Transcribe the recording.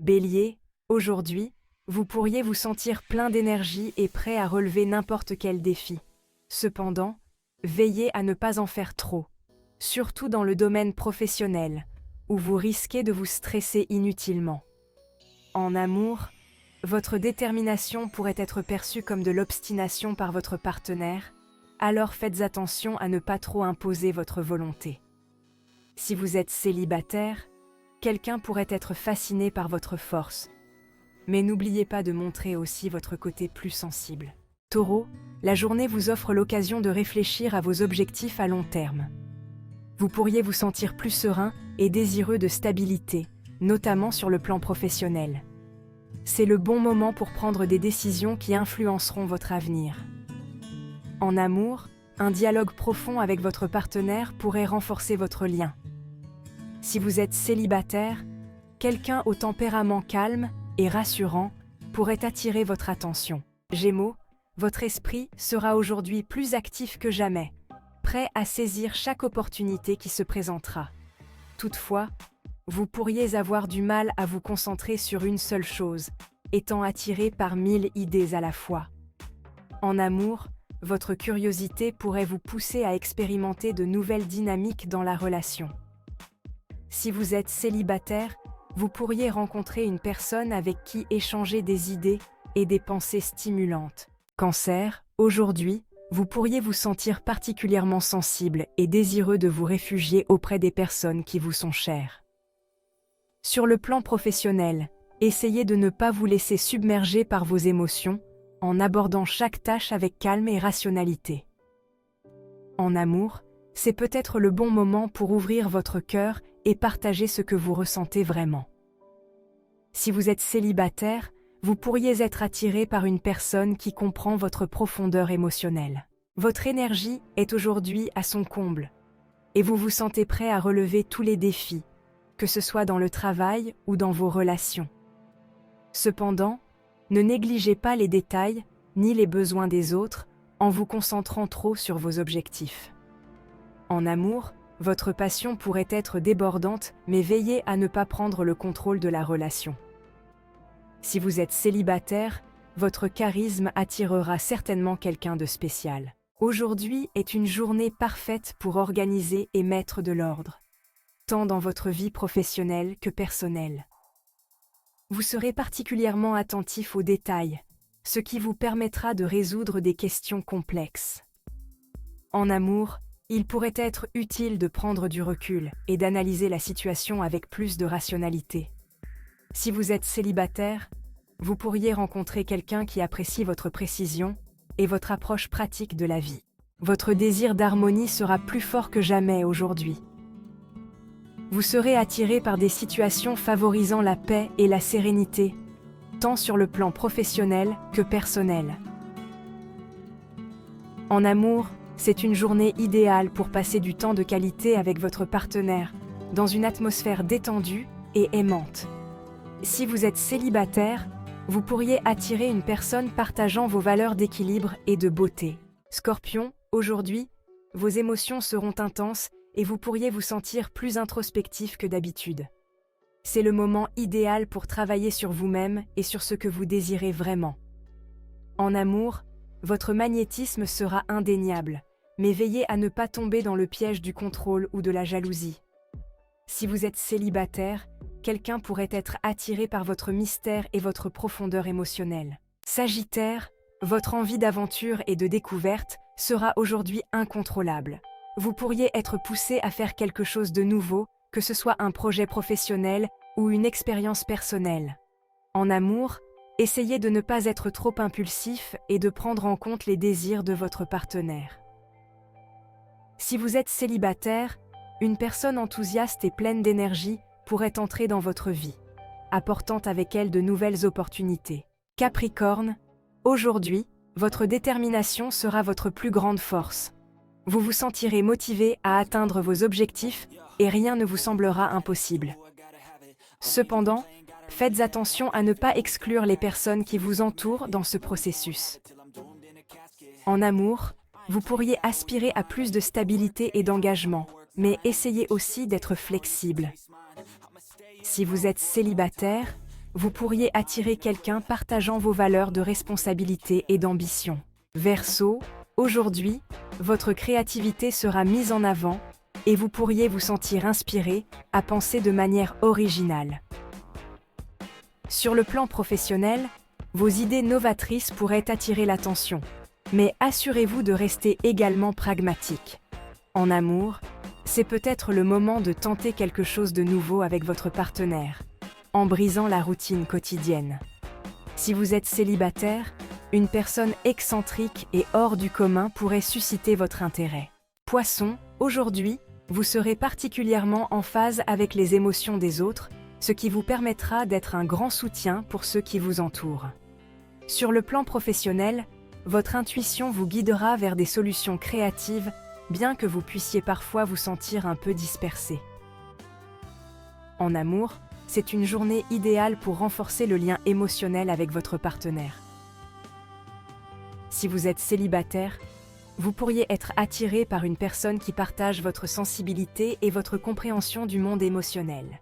Bélier, aujourd'hui, vous pourriez vous sentir plein d'énergie et prêt à relever n'importe quel défi. Cependant, veillez à ne pas en faire trop, surtout dans le domaine professionnel, où vous risquez de vous stresser inutilement. En amour, votre détermination pourrait être perçue comme de l'obstination par votre partenaire, alors faites attention à ne pas trop imposer votre volonté. Si vous êtes célibataire, quelqu'un pourrait être fasciné par votre force, mais n'oubliez pas de montrer aussi votre côté plus sensible. Taureau, la journée vous offre l'occasion de réfléchir à vos objectifs à long terme. Vous pourriez vous sentir plus serein et désireux de stabilité, notamment sur le plan professionnel. C'est le bon moment pour prendre des décisions qui influenceront votre avenir. En amour, un dialogue profond avec votre partenaire pourrait renforcer votre lien. Si vous êtes célibataire, quelqu'un au tempérament calme et rassurant pourrait attirer votre attention. Gémeaux, votre esprit sera aujourd'hui plus actif que jamais, prêt à saisir chaque opportunité qui se présentera. Toutefois, vous pourriez avoir du mal à vous concentrer sur une seule chose, étant attiré par 1000 idées à la fois. En amour, votre curiosité pourrait vous pousser à expérimenter de nouvelles dynamiques dans la relation. Si vous êtes célibataire, vous pourriez rencontrer une personne avec qui échanger des idées et des pensées stimulantes. Cancer, aujourd'hui, vous pourriez vous sentir particulièrement sensible et désireux de vous réfugier auprès des personnes qui vous sont chères. Sur le plan professionnel, essayez de ne pas vous laisser submerger par vos émotions en abordant chaque tâche avec calme et rationalité. En amour, c'est peut-être le bon moment pour ouvrir votre cœur et partager ce que vous ressentez vraiment. Si vous êtes célibataire, vous pourriez être attiré par une personne qui comprend votre profondeur émotionnelle. Votre énergie est aujourd'hui à son comble, et vous vous sentez prêt à relever tous les défis, que ce soit dans le travail ou dans vos relations. Cependant, ne négligez pas les détails ni les besoins des autres en vous concentrant trop sur vos objectifs. En amour, votre passion pourrait être débordante, mais veillez à ne pas prendre le contrôle de la relation. Si vous êtes célibataire, votre charisme attirera certainement quelqu'un de spécial. Aujourd'hui est une journée parfaite pour organiser et mettre de l'ordre, tant dans votre vie professionnelle que personnelle. Vous serez particulièrement attentif aux détails, ce qui vous permettra de résoudre des questions complexes. En amour, il pourrait être utile de prendre du recul et d'analyser la situation avec plus de rationalité. Si vous êtes célibataire, vous pourriez rencontrer quelqu'un qui apprécie votre précision et votre approche pratique de la vie. Votre désir d'harmonie sera plus fort que jamais aujourd'hui. Vous serez attiré par des situations favorisant la paix et la sérénité, tant sur le plan professionnel que personnel. En amour, c'est une journée idéale pour passer du temps de qualité avec votre partenaire, dans une atmosphère détendue et aimante. Si vous êtes célibataire, vous pourriez attirer une personne partageant vos valeurs d'équilibre et de beauté. Scorpion, aujourd'hui, vos émotions seront intenses et vous pourriez vous sentir plus introspectif que d'habitude. C'est le moment idéal pour travailler sur vous-même et sur ce que vous désirez vraiment. En amour, votre magnétisme sera indéniable, mais veillez à ne pas tomber dans le piège du contrôle ou de la jalousie. Si vous êtes célibataire, quelqu'un pourrait être attiré par votre mystère et votre profondeur émotionnelle. Sagittaire, votre envie d'aventure et de découverte sera aujourd'hui incontrôlable. Vous pourriez être poussé à faire quelque chose de nouveau, que ce soit un projet professionnel ou une expérience personnelle. En amour, essayez de ne pas être trop impulsif et de prendre en compte les désirs de votre partenaire. Si vous êtes célibataire, une personne enthousiaste et pleine d'énergie pourrait entrer dans votre vie, apportant avec elle de nouvelles opportunités. Capricorne, aujourd'hui, votre détermination sera votre plus grande force. Vous vous sentirez motivé à atteindre vos objectifs et rien ne vous semblera impossible. Cependant, faites attention à ne pas exclure les personnes qui vous entourent dans ce processus. En amour, vous pourriez aspirer à plus de stabilité et d'engagement, mais essayez aussi d'être flexible. Si vous êtes célibataire, vous pourriez attirer quelqu'un partageant vos valeurs de responsabilité et d'ambition. Verseau, aujourd'hui, votre créativité sera mise en avant et vous pourriez vous sentir inspiré à penser de manière originale. Sur le plan professionnel, vos idées novatrices pourraient attirer l'attention, mais assurez-vous de rester également pragmatique. En amour, c'est peut-être le moment de tenter quelque chose de nouveau avec votre partenaire, en brisant la routine quotidienne. Si vous êtes célibataire, une personne excentrique et hors du commun pourrait susciter votre intérêt. Poisson, aujourd'hui, vous serez particulièrement en phase avec les émotions des autres, ce qui vous permettra d'être un grand soutien pour ceux qui vous entourent. Sur le plan professionnel, votre intuition vous guidera vers des solutions créatives, bien que vous puissiez parfois vous sentir un peu dispersé. En amour, c'est une journée idéale pour renforcer le lien émotionnel avec votre partenaire. Si vous êtes célibataire, vous pourriez être attiré par une personne qui partage votre sensibilité et votre compréhension du monde émotionnel.